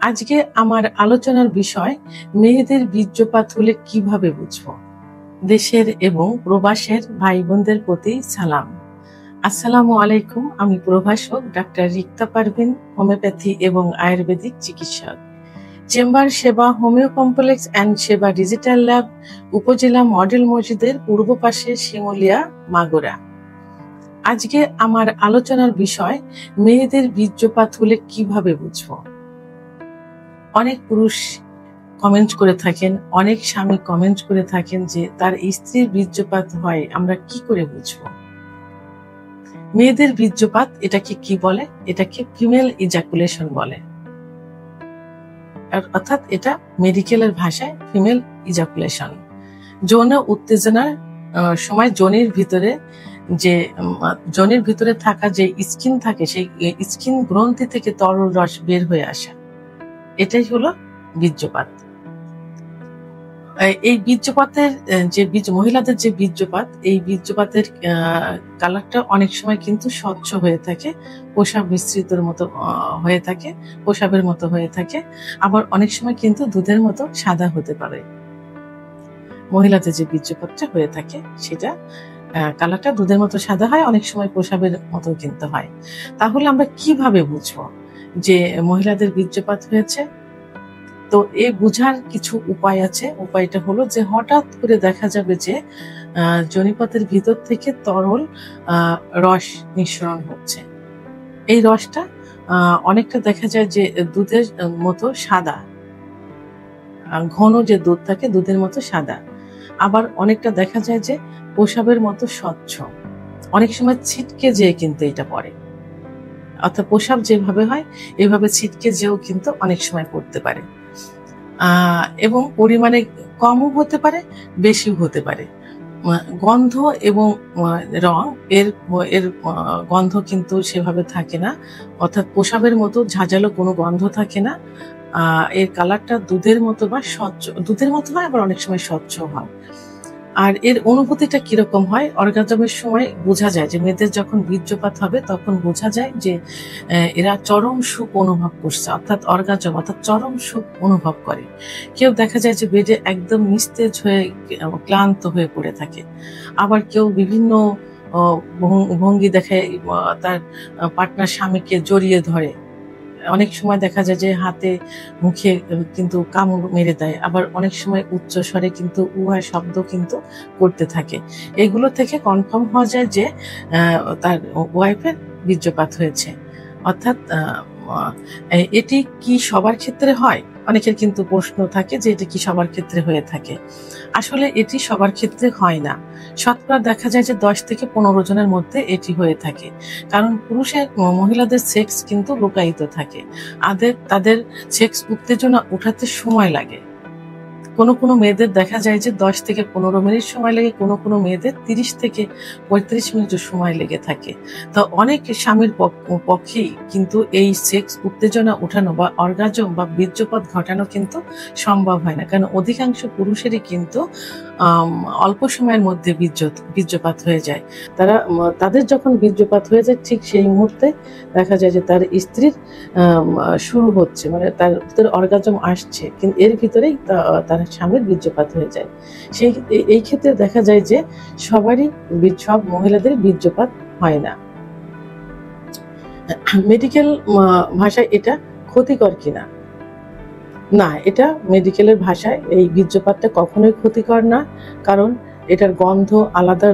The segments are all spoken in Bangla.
আজকে আমার আলোচনার বিষয় মেয়েদের বীর্যপাত হলে কিভাবে বুঝবো। দেশের এবং প্রবাসের ভাই বোনদের প্রতি সালাম। আসসালামু আলাইকুম। আমি প্রভাষক ডাক্তার রিক্তা পারভিন, হোমিওপ্যাথি এবং আয়ুর্বেদিক চিকিৎসক, চেম্বার সেবা হোমিও কমপ্লেক্স অ্যান্ড সেবা ডিজিটাল ল্যাব, উপজেলা মডেল মসজিদের পূর্ব পাশে, শিমুলিয়া, মাগুরা। আজকে আমার আলোচনার বিষয় মেয়েদের বীর্যপাত হলে কিভাবে বুঝবো। অনেক পুরুষ কমেন্ট করে থাকেন, অনেক স্বামী কমেন্ট করে থাকেন যে তার স্ত্রীর বীর্যপাত হয়, আমরা কি করে বুঝবো। মেয়েদের বীর্যপাত এটাকে কি বলে? এটাকে ফিমেল ইজাকুলেশন বলে, অর্থাৎ এটা মেডিকেলের ভাষায় ফিমেল ইজাকুলেশন। যৌন উত্তেজনার সময় যোনির ভিতরে থাকা যে স্কিন থাকে, সেই স্কিন গ্রন্থি থেকে তরল রস বের হয়ে আসা, এটাই হলো বীর্যপাত। এই বীর্যপাতের মহিলাদের যে বীর্যপাত, এই বীর্যপাতের কালারটা অনেক সময় কিন্তু স্বচ্ছ হয়ে থাকে, পোশাক মিশ্রিতর মতো হয়ে থাকে, পোশাকের মতো হয়ে থাকে। আবার অনেক সময় কিন্তু দুধের মতো সাদা হতে পারে। মহিলাদের যে বীর্যপাতটা হয়ে থাকে সেটা কালারটা দুধের মতো সাদা হয়, অনেক সময় পোশাকের মতো কিন্তু হয়। তাহলে আমরা কিভাবে বুঝবো যে মহিলাদের বীর্যপাত হয়েছে? তো এই বোঝার কিছু উপায় আছে। উপায়টা হলো যে হঠাৎ করে দেখা যাবে যে যোনিপথের ভিতর থেকে তরল রস নিঃসরণ হচ্ছে। এই রসটা অনেকটা দেখা যায় যে দুধের মতো সাদা, ঘন যে দুধ থাকে দুধের মতো সাদা। আবার অনেকটা দেখা যায় যে প্রসাবের মতো স্বচ্ছ। অনেক সময় ছিটকে যেয়ে কিন্তু এটা পড়ে, অর্থাৎ প্রসাব যেভাবে হয় এভাবে ছিটকে যেও কিন্তু অনেক সময় পড়তে পারে। এবং পরিমাণে কমও হতে পারে, বেশিও হতে পারে। গন্ধ এবং রং এর গন্ধ কিন্তু সেভাবে থাকে না, অর্থাৎ প্রসাবের মতো ঝাঁঝালো কোনো গন্ধ থাকে না। এর কালারটা দুধের মতো বা স্বচ্ছ, দুধের মতো হয়, আবার অনেক সময় স্বচ্ছ হয়। আর এর অনুভূতিটা কিরকম হয়? অর্গাজমের সময় বোঝা যায় যে মেয়েদের যখন বীর্যপাত হবে তখন বোঝা যায় যে এরা চরম সুখ অনুভব করছে, অর্থাৎ অর্গাজম, অর্থাৎ চরম সুখ অনুভব করে। কেউ দেখা যায় যে বেডে একদম নিস্তেজ হয়ে ক্লান্ত হয়ে পড়ে থাকে। আবার কেউ বিভিন্ন ভঙ্গি দেখায়, তার পার্টনার স্বামীকে জড়িয়ে ধরে। অনেক সময় দেখা যায় যে হাতে মুখে কিন্তু কামড় মেরে দেয়। আবার অনেক সময় উচ্চ স্বরে কিন্তু উহা শব্দ কিন্তু করতে থাকে। এগুলো থেকে কনফার্ম হওয়া যায় যে তার ওয়াইফের বীর্যপাত হয়েছে। অর্থাৎ এটি কি সবার ক্ষেত্রে হয়? অনেকের কিন্তু প্রশ্ন থাকে যে এটা কি সবার ক্ষেত্রে হয়ে থাকে। আসলে এটি সবার ক্ষেত্রে হয় না। শতকরা দেখা যায় যে 10 থেকে 15 জনের মধ্যে এটি হয়ে থাকে। কারণ মহিলাদের সেক্স কিন্তু লুকায়িত থাকে। তাদের সেক্স উত্তেজনা উঠাতে সময় লাগে। কোনো মেয়েদের দেখা যায় যে 10 থেকে 15 মিনিট সময় লাগে, কোনো মেয়েদের 30 থেকে 35 মিনিট সময় লেগে থাকে। তো অনেক স্বামীর পক্ষেই কিন্তু এই সেক্স উত্তেজনা উঠানো বা অর্গাজম বা বীর্যপাত ঘটানো কিন্তু সম্ভব হয় না, কারণ অধিকাংশ পুরুষেরই কিন্তু অল্প সময়ের মধ্যে বীর্যপাত হয়ে যায়। তাদের যখন বীর্যপাত হয়ে যায় ঠিক সেই মুহূর্তে দেখা যায় যে তার স্ত্রীর শুরু হচ্ছে, মানে তার ভিতরে অর্গাজম আসছে, কিন্তু এর ভিতরেই তার স্বামীর বীর্যপাত হয়ে যায়। এই ক্ষেত্রে দেখা যায় যে সব মহিলাদের বীর্যপাত হয় না। মেডিকেল ভাষায় এটা ক্ষতিকর কিনা? না, এটা মেডিকেলের ভাষায় এই বীর্যপাতটা কখনোই ক্ষতিকর না, কারণ এটার গন্ধ আলাদা,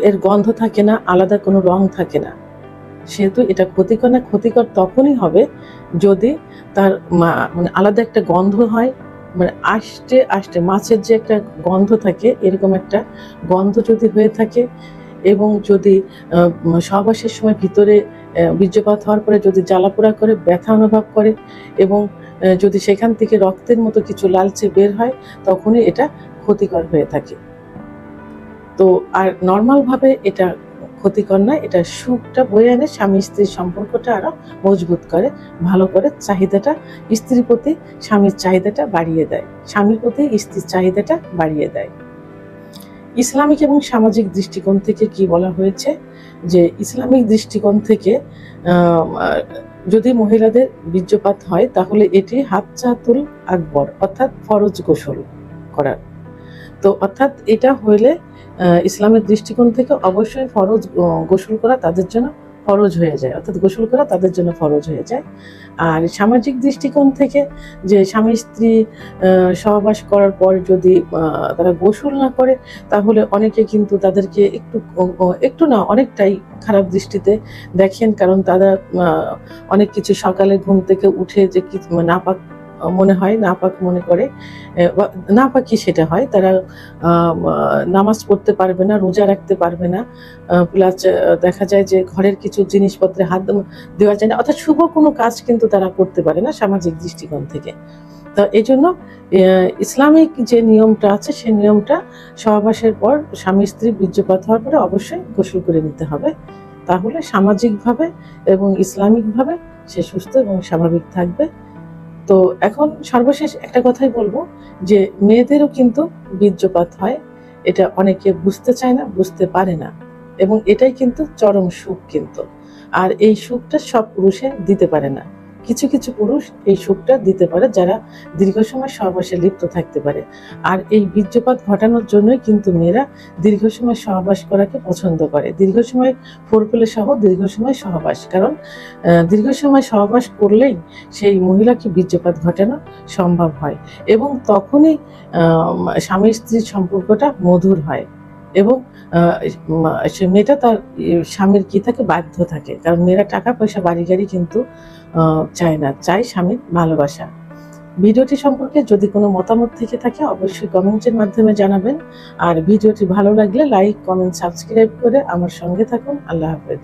এর গন্ধ থাকে না, আলাদা কোনো রং থাকে না, সেহেতু এটা ক্ষতিকর না। ক্ষতিকর তখনই হবে যদি তার মানে আলাদা একটা গন্ধ হয়, মানে আষ্টে আষ্টে মাছের যে একটা গন্ধ থাকে এরকম একটা গন্ধ যদি হয়ে থাকে, এবং যদি সহবাসের সময় ভিতরে বীর্যপাত হওয়ার পরে যদি জ্বালাপোড়া করে, ব্যথা অনুভব করে, এবং যদি সেখান থেকে রক্তের মতো কিছু লালচে বের হয়, তখনই এটা ক্ষতিকর হয়ে থাকে। তো আর নর্মাল ভাবে এটা ক্ষতিকর নয়, এটা সুখটা বয়ে আনে, স্বামী স্ত্রীর সম্পর্কটা আরো মজবুত করে, ভালো করে চাহিদাটা স্ত্রীর প্রতি স্বামীর চাহিদাটা বাড়িয়ে দেয়, স্বামীর প্রতি স্ত্রীর চাহিদাটা বাড়িয়ে দেয়। ইসলামিক এবং সামাজিক দৃষ্টিকোণ থেকে কি বলা হয়েছে, যে ইসলামিক দৃষ্টিকোণ থেকে যদি মহিলাদের বীর্যপাত হয় তাহলে এটি হাজ্জাতুল আকবর অর্থাৎ ফরজ গোসল করার। তো অর্থাৎ এটা হইলে ইসলামের দৃষ্টিকোণ থেকে অবশ্যই ফরজ গোসল করা তাদের জন্য ফরজ হয়ে যায়, অর্থাৎ গোসল করা তাদের জন্য ফরজ হয়ে যায়। আর সামাজিক দৃষ্টিকোণ থেকে যে স্বামী স্ত্রী সহবাস করার পর যদি তারা গোসল না করে তাহলে অনেকে কিন্তু তাদেরকে একটু না অনেকটাই খারাপ দৃষ্টিতে দেখেন, কারণ তারা অনেক কিছু সকালে ঘুম থেকে উঠে যে নাপাক মনে হয়, নাপাক মনে করে, নাপাকি সেটা হয়, তারা নামাজ পড়তে পারবে না, রোজা রাখতে পারবে না, প্লাস দেখা যায় যে ঘরের কিছু জিনিসপত্রে হাত দেওয়া যায় না, অর্থাৎ শুভ কোনো কাজ কিন্তু তারা করতে পারে না সামাজিক দৃষ্টিকোণ থেকে। তো এই জন্য ইসলামিক যে নিয়মটা আছে সেই নিয়মটা সহবাসের পর স্বামী স্ত্রী বীর্যপাত হওয়ার পরে অবশ্যই গোসল করে নিতে হবে, তাহলে সামাজিকভাবে এবং ইসলামিকভাবে সে সুস্থ এবং স্বাভাবিক থাকবে। তো এখন সর্বশেষ একটা কথাই বলবো, যে মেয়েদেরও কিন্তু বীর্যপাত হয়, এটা অনেকে বুঝতে চায় না, বুঝতে পারে না, এবং এটাই কিন্তু চরম সুখ কিন্তু। আর এই সুখটা সব পুরুষে দিতে পারে না, কিছু কিছু পুরুষ এই সুখটা দিতে পারে যারা দীর্ঘ সময় সহবাসে লিপ্ত থাকতে পারে। আর এই বীর্যপাত ঘটানোর জন্যই কিন্তু মেয়েরা দীর্ঘ সময় সহবাস করাকে পছন্দ করে, দীর্ঘ সময় ফোরপ্লে সহ দীর্ঘ সময় সহবাস, কারণ দীর্ঘ সময় সহবাস করলেই সেই মহিলাকে বীর্যপাত ঘটানো সম্ভব হয়, এবং তখনই স্বামী স্ত্রীর সম্পর্কটা মধুর হয়, এবং সে মেয়েটা তার স্বামীর কি থাকে, বাধ্য থাকে, কারণ মেয়েরা টাকা পয়সা বাড়ি গাড়ি কিন্তু চায় না, চায় স্বামীর ভালোবাসা। ভিডিওটি সম্পর্কে যদি কোনো মতামত থেকে থাকে অবশ্যই কমেন্টের মাধ্যমে জানাবেন, আর ভিডিওটি ভালো লাগলে লাইক, কমেন্ট, সাবস্ক্রাইব করে আমার সঙ্গে থাকুন। আল্লাহ হাফেজ।